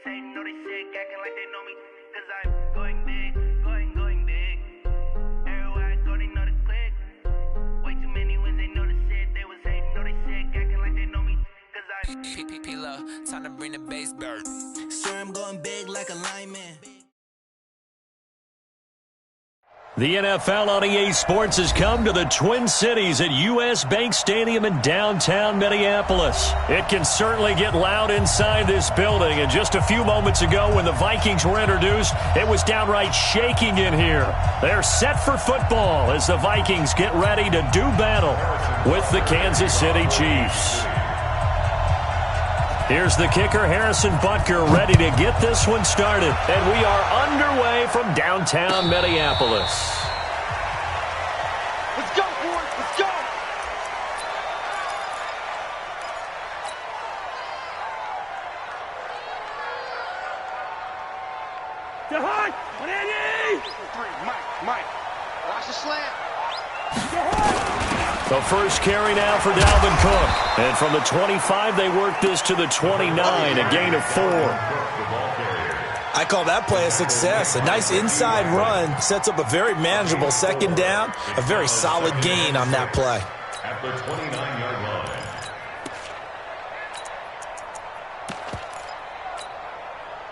was hating, know they sick, acting like they know me. Cause I'm going big, going big. Everywhere I go, they know the click. Way too many wins, they know the shit. They was hating, know they sick, acting like they know me. Cause I'm P-P-P-Love, time to bring the bass bird. sure I'm going big like a lineman. The NFL on EA Sports has come to the Twin Cities at U.S. Bank Stadium in downtown Minneapolis. It can certainly get loud inside this building, and just a few moments ago when the Vikings were introduced, it was downright shaking in here. They're set for football as the Vikings get ready to do battle with the Kansas City Chiefs. Here's the kicker, Harrison Butker, ready to get this one started. And we are underway from downtown Minneapolis. Let's go, boys. Let's go. To Hunt. 180. Mike. Watch the slant. The first carry now for Dalvin Cook. And from the 25, they work this to the 29, a gain of 4. I call that play a success. A nice inside run sets up a very manageable second down. A very solid gain on that play. At the 29-yard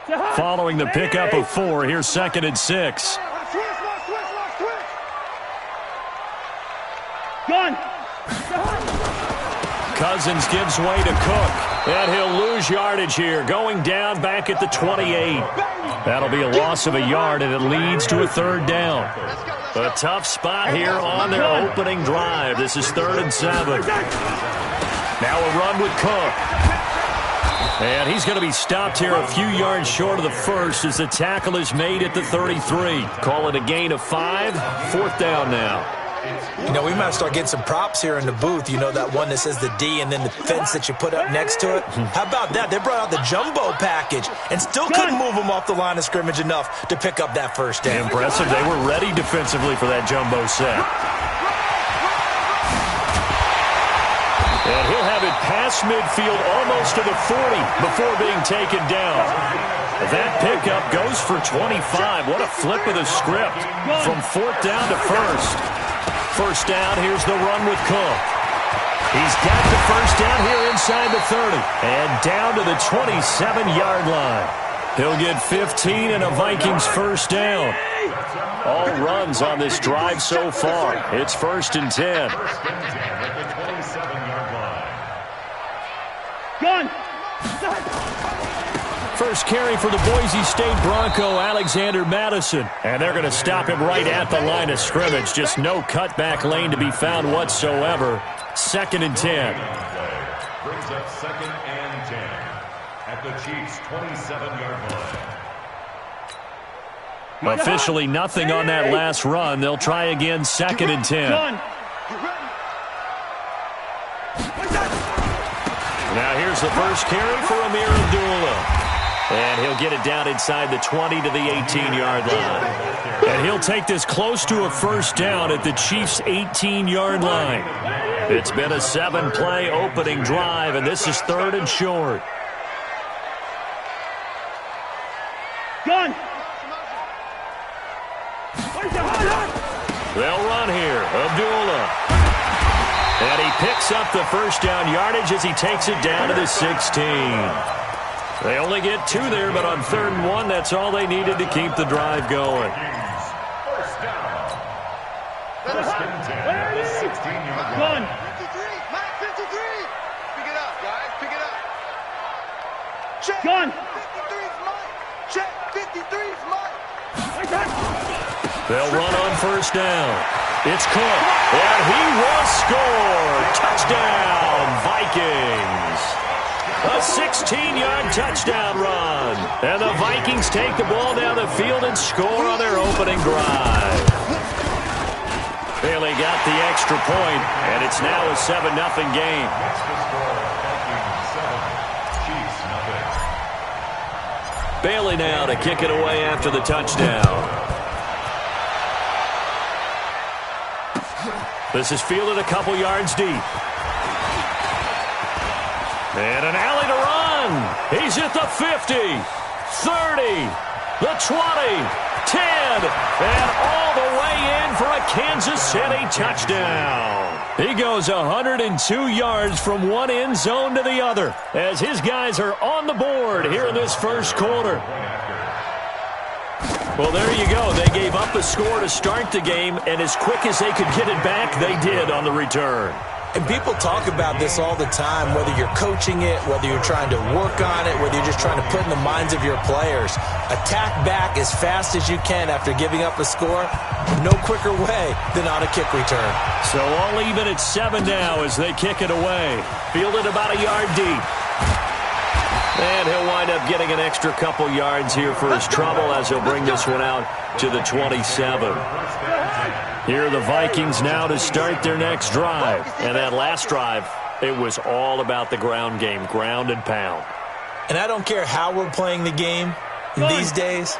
line. Following the pickup of 4, here's 2nd and 6. Gun. Cousins gives way to Cook, and he'll lose yardage here, going down back at the 28. That'll be a loss of a yard, and it leads to a 3rd down. A tough spot here on their opening drive. This is 3rd and 7. Now a run with Cook. And he's going to be stopped here a few yards short of the first as the tackle is made at the 33. Call it a gain of 5, 4th down now. You know, we might start getting some props here in the booth. You know, that one that says the D and then the fence that you put up next to it. How about that? They brought out the jumbo package and still couldn't move them off the line of scrimmage enough to pick up that first down. Impressive. They were ready defensively for that jumbo set. And he'll have it past midfield almost to the 40 before being taken down. That pickup goes for 25. What a flip of the script from 4th down to 1st. First down, here's the run with Cook. He's got the first down here inside the 30 and down to the 27-yard line. He'll get 15 and a Vikings first down. All runs on this drive so far. It's 1st and 10. Gun. First carry for the Boise State Bronco, Alexander Madison. And they're going to stop him right at the line of scrimmage. Just no cutback lane to be found whatsoever. 2nd and 10. Brings up 2nd and 10 at the Chiefs' 27-yard line. Officially nothing on that last run. They'll try again, 2nd and 10. Now here's the first carry for Amir Abdullah. And he'll get it down inside the 20 to the 18-yard line. And he'll take this close to a first down at the Chiefs' 18-yard line. It's been a 7-play opening drive, and this is 3rd and short. Gun. They'll run here. Abdullah. And he picks up the first down yardage as he takes it down to the 16. They only get 2 there, but on 3rd and 1, that's all they needed to keep the drive going. First down. 1st and 10 at the 16-yard line. 53. Mike, 53. Pick it up, guys. Pick it up. Check. Gun. 53's Mike. Check. 53's Mike. They'll run on first down. It's Cook, and he will score. Touchdown, Vikings. A 16-yard touchdown run. And the Vikings take the ball down the field and score on their opening drive. Bailey got the extra point, and it's now a 7-0 game. Bailey now to kick it away after the touchdown. This is fielded a couple yards deep. And an alley to run. He's at the 50. 30, the 20, 10, and all the way in for a Kansas City touchdown. He goes 102 yards from one end zone to the other as his guys are on the board here in this first quarter. Well, there you go. They gave up a score to start the game, and as quick as they could get it back, they did on the return. And people talk about this all the time, whether you're coaching it, whether you're trying to work on it, whether you're just trying to put in the minds of your players. Attack back as fast as you can after giving up a score. No quicker way than on a kick return. So all even at 7 now as they kick it away. Fielded about a yard deep. And he'll wind up getting an extra couple yards here for his trouble as he'll bring this one out to the 27. Here are the Vikings now to start their next drive. And that last drive, it was all about the ground game, ground and pound. And I don't care how we're playing the game these days,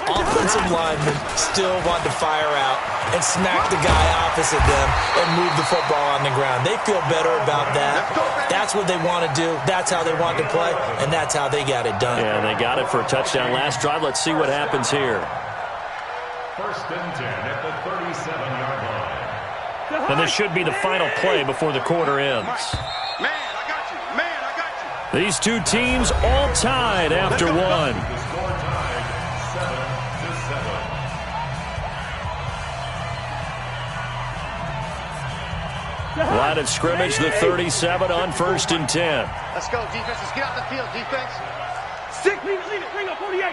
offensive linemen still want to fire out and smack the guy opposite them and move the football on the ground. They feel better about that. That's what they want to do. That's how they want to play, and that's how they got it done. Yeah, they got it for a touchdown last drive. Let's see what happens here. First and 10 at the 37-yard line. And this should be the final play before the quarter ends. Man, I got you. Man, I got you. These two teams all tied after one. The score tied 7-7. Line of scrimmage, the 37 on 1st and 10. Let's go, defense. Let's get out the field, defense. Stick, leave it, bring up 48.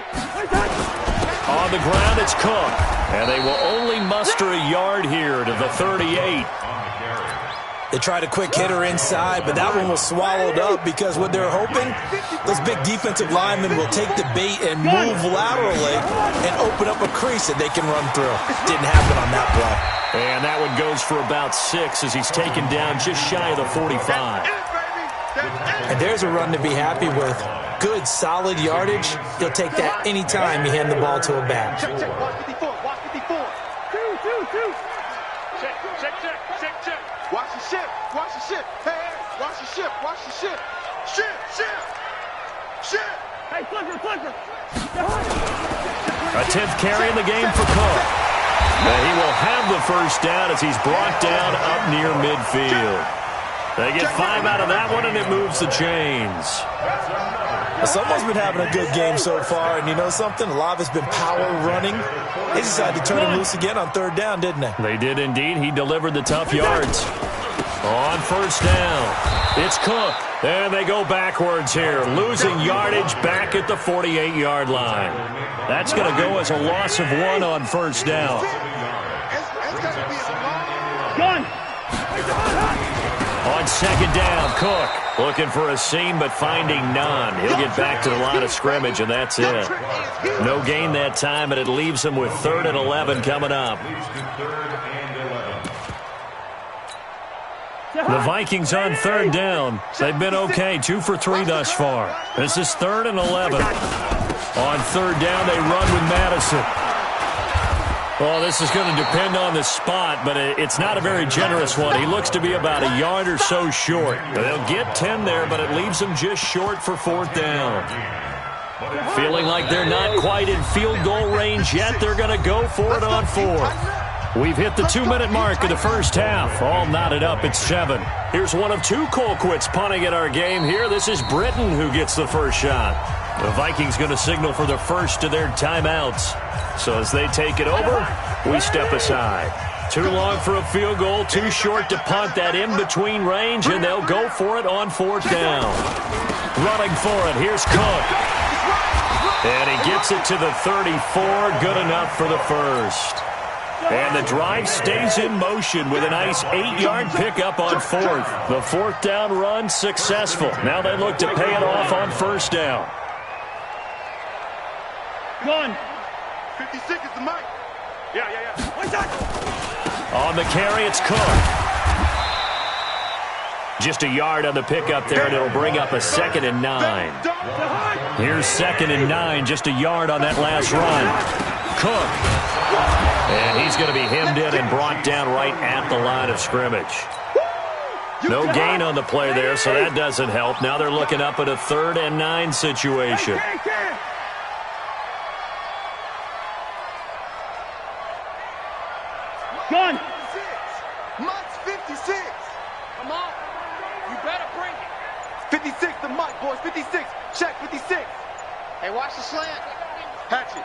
On the ground, it's Cook. And they will only muster a yard here to the 38. They tried a quick hitter inside, but that one was swallowed up because what they're hoping, those big defensive linemen will take the bait and move laterally and open up a crease that they can run through. Didn't happen on that play. And that one goes for about 6 as he's taken down just shy of the 45. And there's a run to be happy with. Good, solid yardage. He'll take that anytime you hand the ball to a back. Check, watch 54, watch 54. Check. Watch the ship. Hey, watch the ship. Ship. Hey, Flipper. A 10th carry in the game for Cook. And he will have the first down as he's brought down up near midfield. They get 5 out of that one, and it moves the chains. Someone's been having a good game so far, and you know something? A lot of it's been power running. They decided to turn him loose again on 3rd down, didn't they? They did indeed. He delivered the tough yards. On 1st down, it's Cook. And they go backwards here, losing yardage back at the 48-yard line. That's going to go as a loss of 1 on 1st down. Gun. On 2nd down, Cook looking for a seam but finding none. He'll get back to the line of scrimmage, and that's it. No gain that time, and it leaves him with 3rd and 11 coming up. The Vikings on 3rd down. They've been okay, 2 for 3 thus far. This is 3rd and 11. On 3rd down, they run with Madison. Well, this is going to depend on the spot, but it's not a very generous one. He looks to be about a yard or so short. They'll get 10 there, but it leaves them just short for 4th down. Feeling like they're not quite in field goal range yet, they're going to go for it on 4th. We've hit the 2-minute mark of the first half. All knotted up at 7. Here's one of 2 Colquitts punting at our game here. This is Britton who gets the first shot. The Vikings going to signal for the first of their timeouts. So as they take it over, we step aside. Too long for a field goal, too short to punt that in-between range, and they'll go for it on 4th down. Running for it, here's Cook. And he gets it to the 34, good enough for the first. And the drive stays in motion with a nice 8-yard pickup on 4th. The 4th down run successful. Now they look to pay it off on 1st down. Gun. 56 is the mic. Yeah. On the carry, it's Cook. Just a yard on the pickup there, and it'll bring up a 2nd and 9. Here's 2nd and 9, just a yard on that last run. Cook. And he's going to be hemmed in and brought down right at the line of scrimmage. No gain on the play there, so that doesn't help. Now they're looking up at a 3rd and 9 situation. Hey, watch the slant. Hatchet.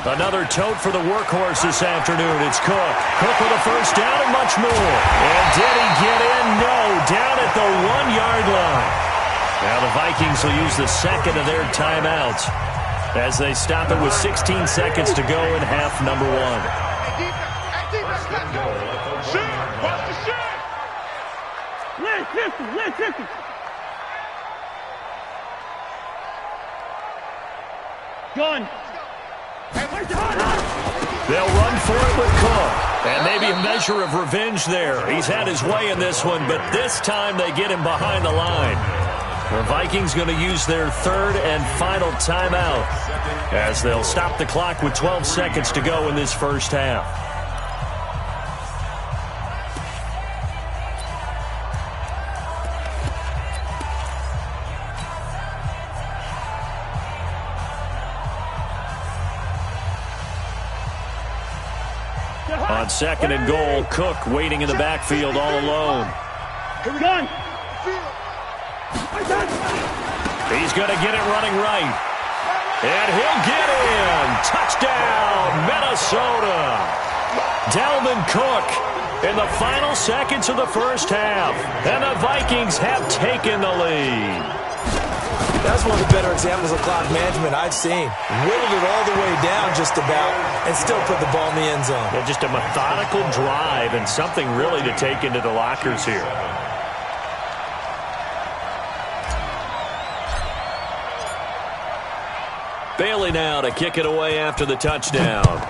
Another tote for the workhorse this afternoon. It's Cook. Cook with a first down and much more. And did he get in? No. Down at the 1-yard line. Now the Vikings will use the second of their timeouts as they stop it with 16 seconds to go in half number 1. Let's 50. Gun. They'll run for it with Cook. And maybe a measure of revenge there. He's had his way in this one, but this time they get him behind the line. The Vikings going to use their third and final timeout as they'll stop the clock with 12 seconds to go in this first half. On second and goal, Cook waiting in the backfield all alone. Gun. He's going to get it running right. And he'll get in. Touchdown, Minnesota. Dalvin Cook in the final seconds of the first half. And the Vikings have taken the lead. That's one of the better examples of clock management I've seen. Whittled it all the way down just about and still put the ball in the end zone. Yeah, just a methodical drive and something really to take into the lockers here. Bailey now to kick it away after the touchdown.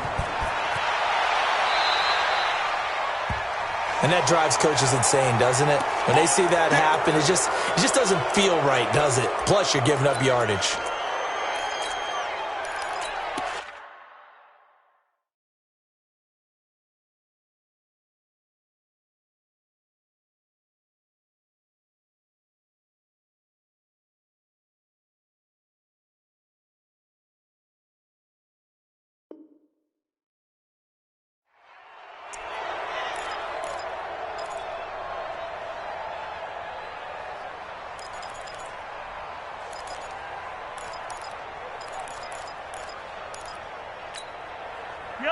And that drives coaches insane, doesn't it? When they see that happen, it just doesn't feel right, does it? Plus, you're giving up yardage.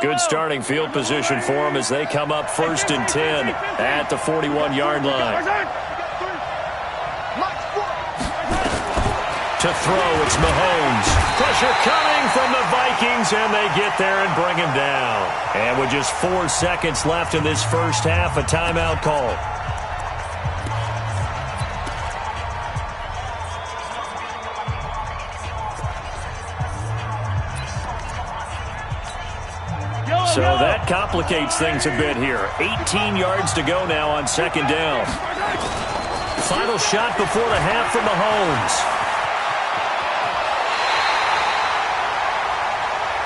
Good starting field position for them as they come up 1st and 10 at the 41-yard line. To throw, it's Mahomes. Pressure coming from the Vikings, and they get there and bring him down. And with just 4 seconds left in this first half, a timeout call. So that complicates things a bit here. 18 yards to go now on second down. Final shot before the half from Mahomes.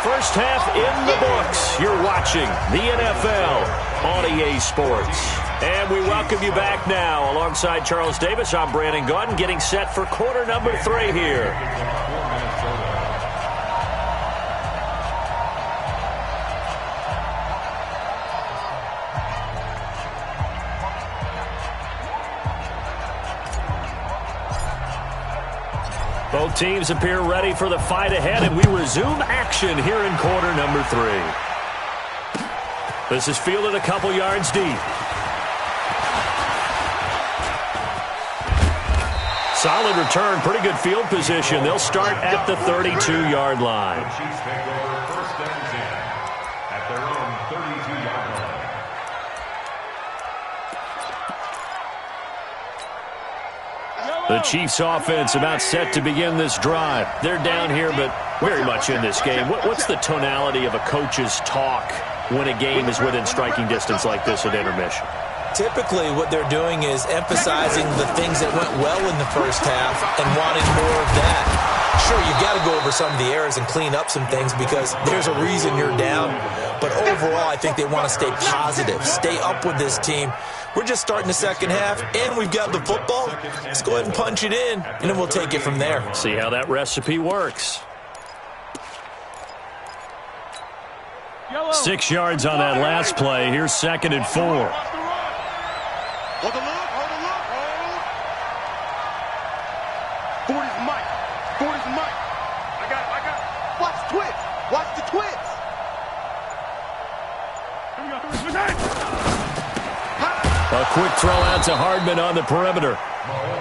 First half in the books. You're watching the NFL on EA Sports. And we welcome you back now. Alongside Charles Davis, I'm Brandon Gaudin, getting set for quarter number 3 here. Both teams appear ready for the fight ahead, and we resume action here in quarter number 3. This is fielded a couple yards deep. Solid return, pretty good field position. They'll start at the 32-yard line. The Chiefs take over 1st and 10 at their own 32-yard line. The Chiefs offense about set to begin this drive. They're down here, but very much in this game. What's the tonality of a coach's talk when a game is within striking distance like this at intermission? Typically, what they're doing is emphasizing the things that went well in the first half and wanting more of that. Sure, you've got to go over some of the errors and clean up some things because there's a reason you're down. But overall, I think they want to stay positive, stay up with this team. We're just starting the second half, and we've got the football. Let's go ahead and punch it in, and then we'll take it from there. See how that recipe works. 6 yards on that last play. Here's 2nd and 4. Hold the look, hold the look, hold. 40's Mike. 40's Mike. I got it. Watch the twits. Watch the twits. A quick throw out to Hardman on the perimeter.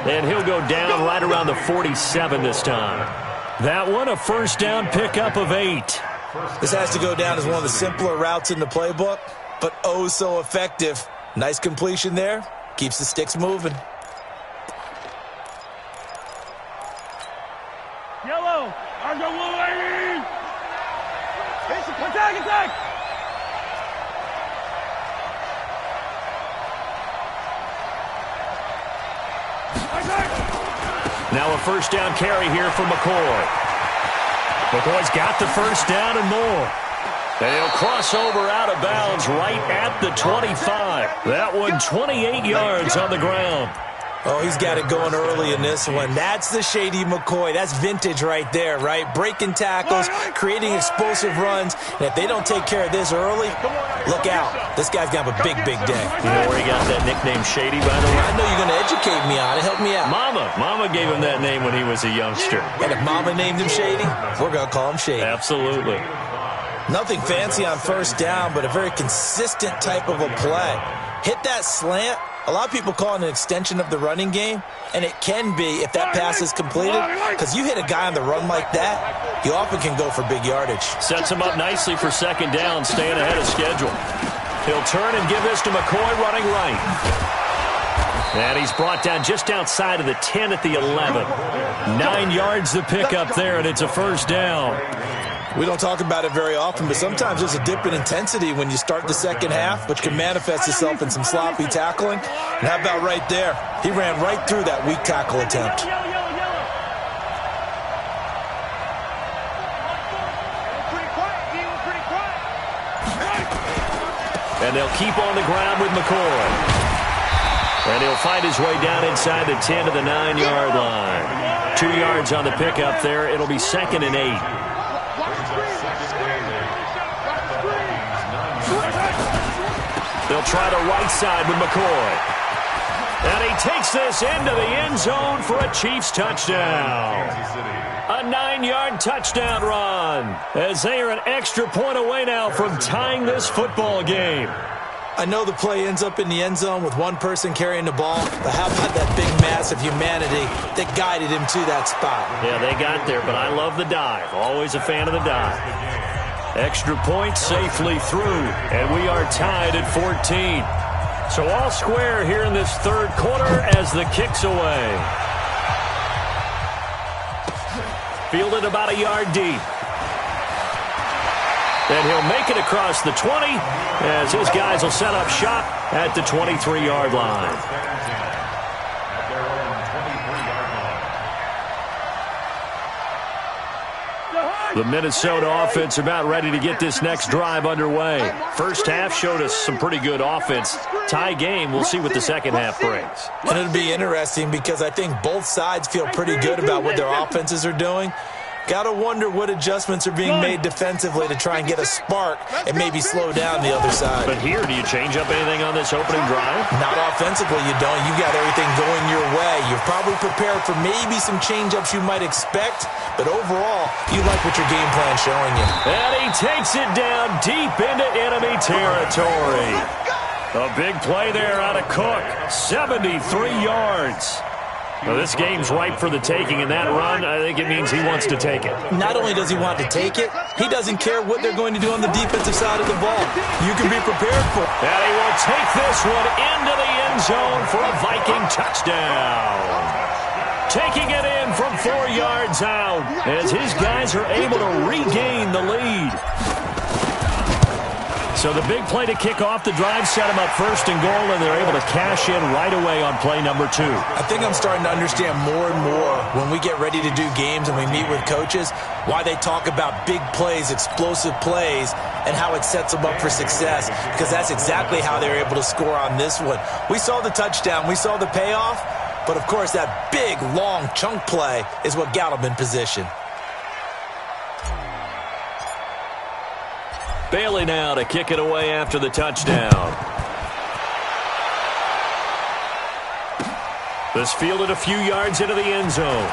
And he'll go down right around the 47 this time. That one, a first down pickup of 8. This has to go down as one of the simpler routes in the playbook, but oh so effective. Nice completion there. Keeps the sticks moving. Yellow. Argo blue, ladies. Attack, attack. Now a first down carry here for McCoy. McCoy's got the first down and more. And he'll cross over out of bounds right at the 25. That one 28 yards on the ground. Oh, he's got it going early in this one. That's the Shady McCoy. That's vintage right there, right? Breaking tackles, creating explosive runs. And if they don't take care of this early, look out. This guy's going to have a big, big day. You know where he got that nickname Shady, by the way? I know you're going to educate me on it. Help me out. Mama gave him that name when he was a youngster. And if Mama named him Shady, we're going to call him Shady. Absolutely. Nothing fancy on first down, but a very consistent type of a play. Hit that slant. A lot of people call it an extension of the running game, and it can be if that pass is completed, because you hit a guy on the run like that, you often can go for big yardage. Sets him up nicely for second down, staying ahead of schedule. He'll turn and give this to McCoy running right. And he's brought down just outside of the 10 at the 11. 9 yards to pick up there, and it's a first down. We don't talk about it very often, but sometimes there's a dip in intensity when you start the second half, which can manifest itself in some sloppy tackling. And how about right there? He ran right through that weak tackle attempt. And they'll keep on the ground with McCoy. And he'll find his way down inside the 10 to the 9-yard line. 2 yards on the pickup there. It'll be 2nd and 8. They'll try the right side with McCoy. And he takes this into the end zone for a Chiefs touchdown. A 9-yard touchdown run, as they are an extra point away now from tying this football game. I know the play ends up in the end zone with one person carrying the ball, but how about that big mass of humanity that guided him to that spot? Yeah, they got there, but I love the dive. Always a fan of the dive. Extra point safely through, and we are tied at 14. So all square here in this third quarter as the kick's away. Fielded about a yard deep. And he'll make it across the 20 as his guys will set up shop at the 23-yard line. The Minnesota offense about ready to get this next drive underway. First half showed us some pretty good offense. Tie game, we'll see what the second half brings. And it'll be interesting because I think both sides feel pretty good about what their offenses are doing. Got to wonder what adjustments are being made defensively to try and get a spark and maybe slow down the other side. But here, do you change up anything on this opening drive? Not offensively, you don't. You got everything going your way. You're probably prepared for maybe some change-ups you might expect, but overall, you like what your game plan's showing you. And he takes it down deep into enemy territory. A big play there out of Cook. 73 yards. Well, this game's ripe for the taking, and that run, I think it means he wants to take it. Not only does he want to take it, he doesn't care what they're going to do on the defensive side of the ball. You can be prepared for it. And he will take this one into the end zone for a Viking touchdown. Taking it in from 4 yards out as his guys are able to regain the lead. So the big play to kick off the drive set them up first and goal, and they're able to cash in right away on play number 2. I think I'm starting to understand more and more when we get ready to do games and we meet with coaches why they talk about big plays, explosive plays, and how it sets them up for success, because that's exactly how they're able to score on this one. We saw the touchdown. We saw the payoff. But, of course, that big, long chunk play is what got them in position. Bailey now to kick it away after the touchdown. This fielded a few yards into the end zone.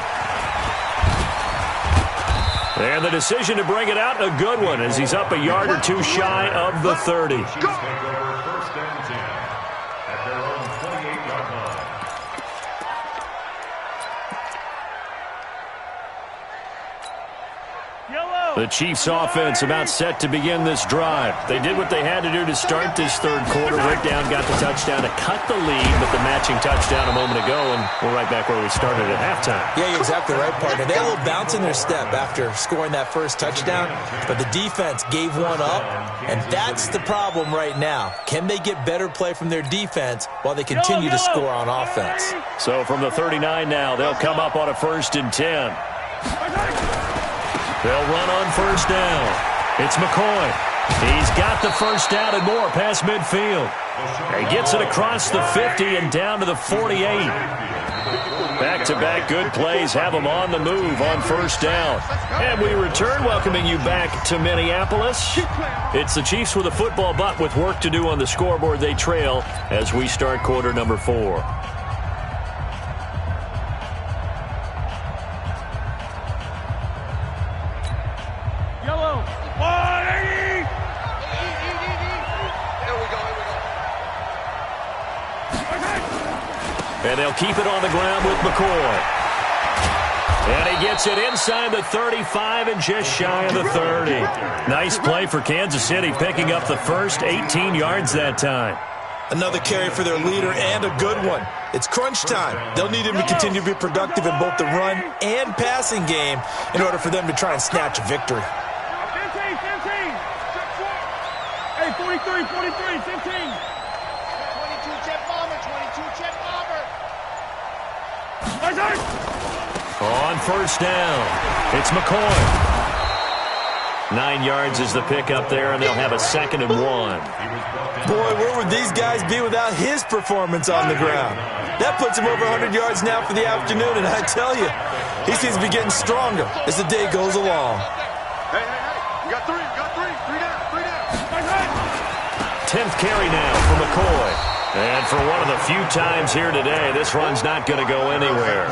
And the decision to bring it out, a good one, as he's up a yard or two shy of the 30. Chiefs take over first and 10 at their own 28-yard line. The Chiefs offense about set to begin this drive. They did what they had to do to start this third quarter. Went down, got the touchdown to cut the lead, but the matching touchdown a moment ago, and we're right back where we started at halftime. Yeah, you're exactly right, partner. They had a little bounce in their step after scoring that first touchdown, but the defense gave one up, and that's the problem right now. Can they get better play from their defense while they continue to score on offense? So from the 39 now, they'll come up on a 1st and 10. They'll run on first down. It's McCoy. He's got the first down and more past midfield. He gets it across the 50 and down to the 48. Back-to-back good plays have them on the move on first down. And we return, welcoming you back to Minneapolis. It's the Chiefs with a football, but with work to do on the scoreboard. They trail as we start quarter number 4. And they'll keep it on the ground with McCoy. And he gets it inside the 35 and just shy of the 30. Nice play for Kansas City, picking up the first 18 yards that time. Another carry for their leader and a good one. It's crunch time. They'll need him to continue to be productive in both the run and passing game in order for them to try and snatch a victory. 15. Hey, 43, 15. 22 jet bomber, 22 jet bomber. On first down, it's McCoy. 9 yards is the pickup there, and they'll have a 2nd and 1. Boy, where would these guys be without his performance on the ground? That puts him over 100 yards now for the afternoon, and I tell you, he seems to be getting stronger as the day goes along. Hey, you got three down. 10th carry now for McCoy. And for one of the few times here today, this run's not going to go anywhere.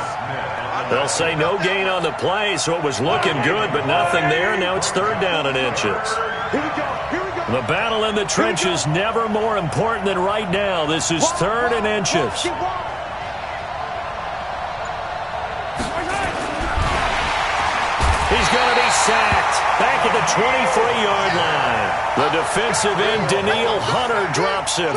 They'll say no gain on the play, so it was looking good, but nothing there. Now it's 3rd down and inches. Here we go. The battle in the trenches never more important than right now. This is 3rd and inches. He's going to be sacked back at the 23-yard line. The defensive end, Daniil Hunter, drops him.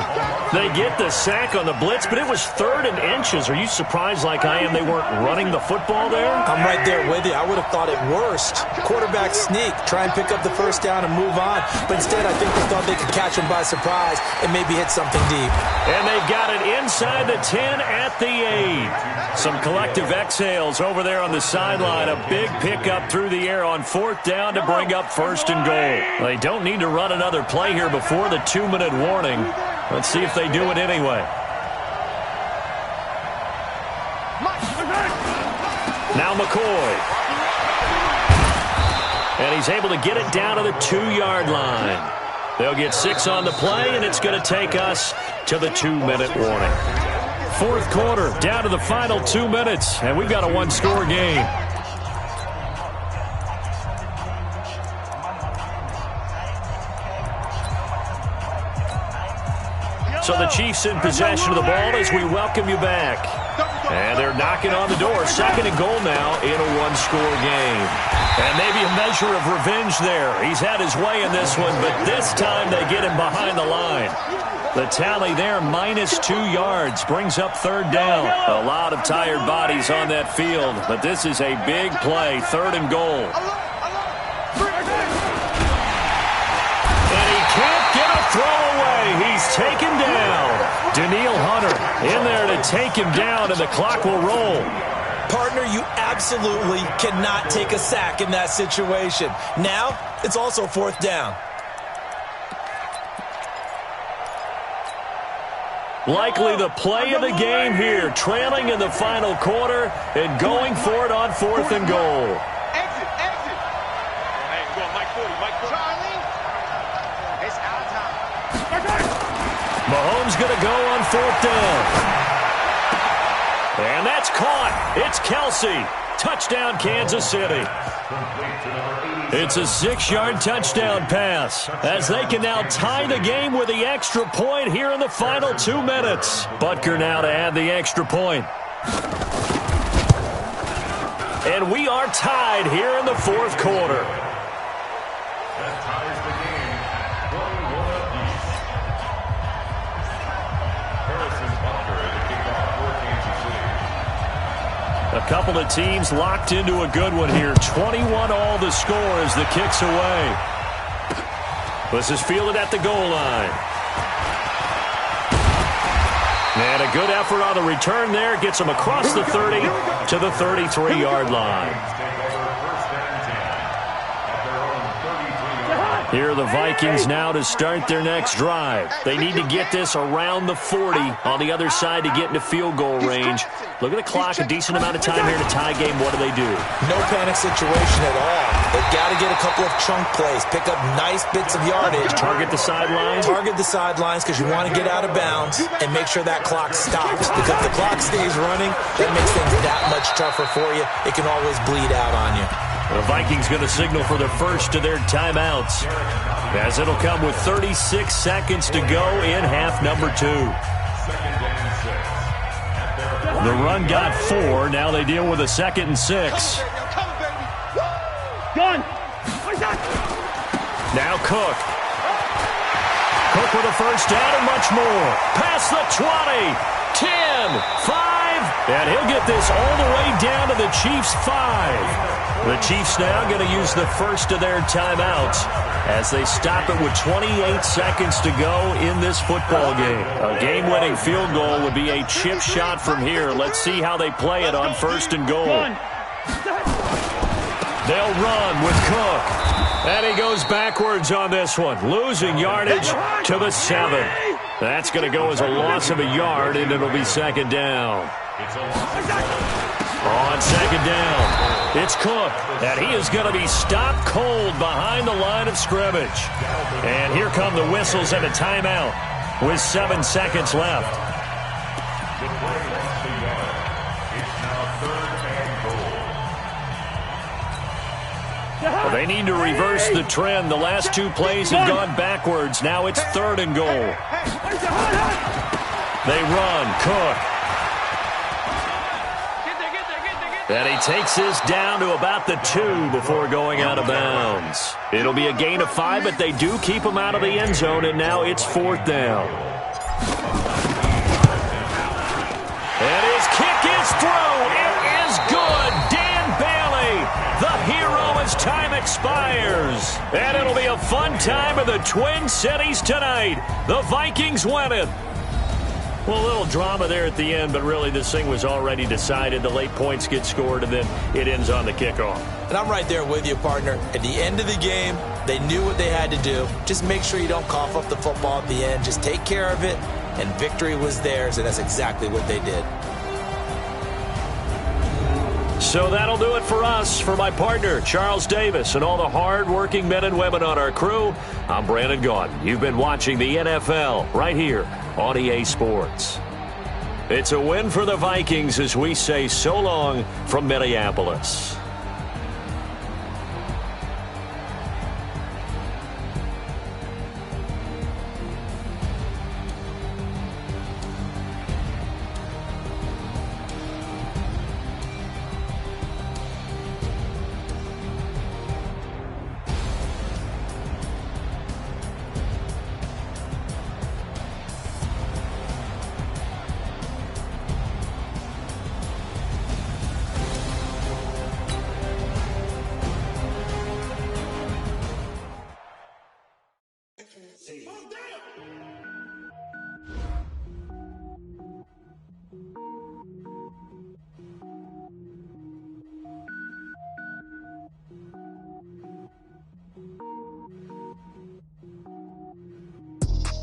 They get the sack on the blitz, but it was 3rd and inches. Are you surprised like I am they weren't running the football there? I'm right there with you. I would have thought it worst. Quarterback sneak, try and pick up the first down and move on. But instead, I think they thought they could catch him by surprise and maybe hit something deep. And they got it inside the 10 at the 8. Some collective exhales over there on the sideline. A big pickup through the air on 4th down to bring up 1st and goal. They don't need to run another play here before the 2-minute warning. Let's see if they do it anyway. Now McCoy. And he's able to get it down to the 2-yard line. They'll get 6 on the play, and it's going to take us to the 2-minute warning. 4th quarter, down to the final 2 minutes, and we've got a 1-score game. So the Chiefs in possession of the ball as we welcome you back. And they're knocking on the door. 2nd and goal now in a 1-score game. And maybe a measure of revenge there. He's had his way in this one, but this time they get him behind the line. The tally there, -2 yards, brings up 3rd down. A lot of tired bodies on that field, but this is a big play, 3rd and goal. And he can't get a throw away. He's taken down. Daniil Hunter in there to take him down, and the clock will roll. Partner, you absolutely cannot take a sack in that situation. Now, it's also 4th down. Likely the play of the game here, trailing in the final quarter and going for it on 4th and goal. Exit. Hey, go on, Mike 40. Charlie. It's out of time. Mahomes going to go on 4th down. And that's caught. It's Kelsey. Touchdown, Kansas City. It's a 6-yard touchdown pass as they can now tie the game with the extra point here in the final 2 minutes. Butker now to add the extra point. And we are tied here in the fourth quarter. That ties the game at 21 apiece. Harrison Butker at the kickoff for Kansas City. A couple of teams locked into a good one here. 21 all the score as the kick's away. This is fielded at the goal line. And a good effort on the return there. Gets him across the 30 to the 33-yard line. Here are the Vikings now to start their next drive. They need to get this around the 40 on the other side to get into field goal range. Look at the clock, a decent amount of time here to tie game. What do they do? No panic situation at all. They've got to get a couple of chunk plays, pick up nice bits of yardage. Target the sidelines? Target the sidelines because you want to get out of bounds and make sure that clock stops. Because if the clock stays running, that makes things that much tougher for you. It can always bleed out on you. The Vikings going to signal for the first of their timeouts, as it'll come with 36 seconds to go in half number 2. The run got 4. Now they deal with a 2nd and 6. Gun! Now Cook. Cook with a first down and much more. Past the 20, 10, 5, and he'll get this all the way down to the Chiefs' 5. The Chiefs now going to use the first of their timeouts as they stop it with 28 seconds to go in this football game. A game-winning field goal would be a chip shot from here. Let's see how they play it on 1st and goal. They'll run with Cook. And he goes backwards on this one, losing yardage to the 7. That's going to go as a loss of a yard, and it'll be 2nd down. On 2nd down, it's Cook, and he is going to be stopped cold behind the line of scrimmage. And here come the whistles and a timeout with 7 seconds left. Well, they need to reverse the trend. The last 2 plays have gone backwards. Now it's 3rd and goal. They run, Cook. And he takes this down to about the 2 before going out of bounds. It'll be a gain of 5, but they do keep him out of the end zone, and now it's 4th down. And his kick is through. It is good. Dan Bailey, the hero as time expires. And it'll be a fun time in the Twin Cities tonight. The Vikings win it. Well, a little drama there at the end, but really this thing was already decided. The late points get scored, and then it ends on the kickoff. And I'm right there with you, partner. At the end of the game, they knew what they had to do. Just make sure you don't cough up the football at the end. Just take care of it, and victory was theirs, and that's exactly what they did. So that'll do it for us. For my partner, Charles Davis, and all the hard-working men and women on our crew, I'm Brandon Gaudin. You've been watching the NFL right here on EA Sports. It's a win for the Vikings as we say so long from Minneapolis.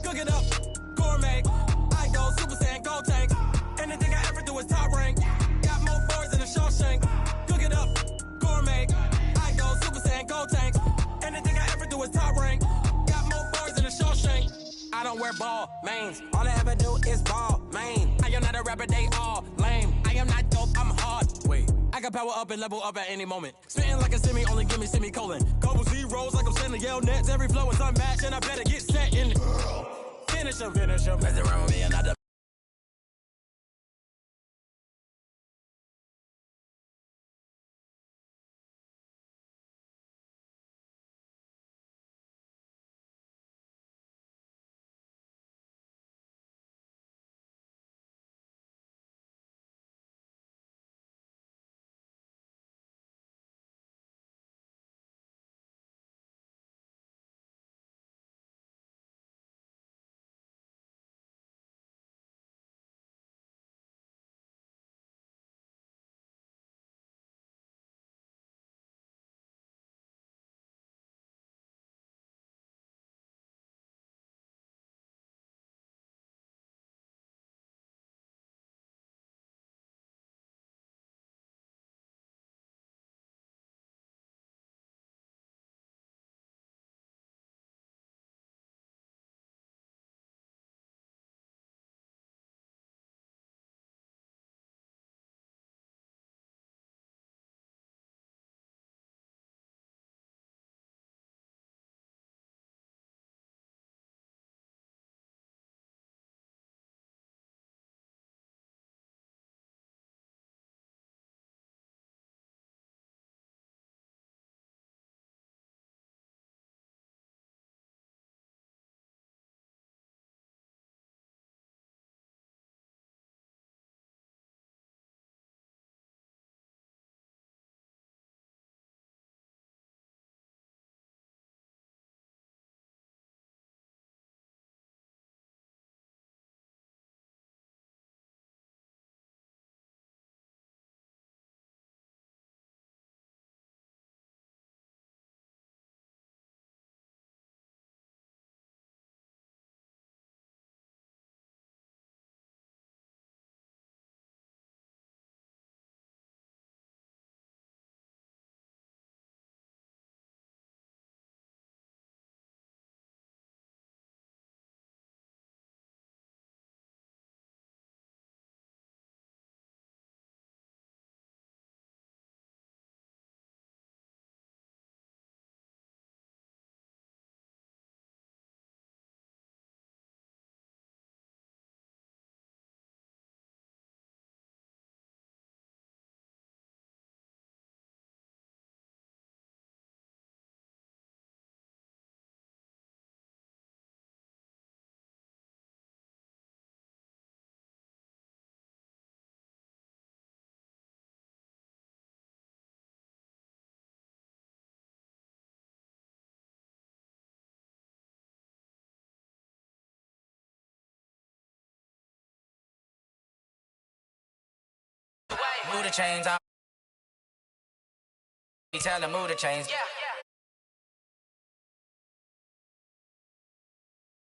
Cook it up, gourmet. I go Super Saiyan, go tank. Anything I ever do is top rank. Got more boys than a Shawshank. Cook it up, gourmet. I go Super Saiyan, go tank. Anything I ever do is top rank. Got more boys than a Shawshank. I don't wear ball mains. All I ever do is ball main. I am not a rapper, they all lame. I am not dope, I'm hard. Wait, I got can power up and level up at any moment. Spitting like a semi, only give me semicolon. Couple zeros like I'm sending yell nets. Every flow is unmatched, and I better get set in. Finish him. Mess around with me and I Move the chains, I tell them move the chains. Yeah.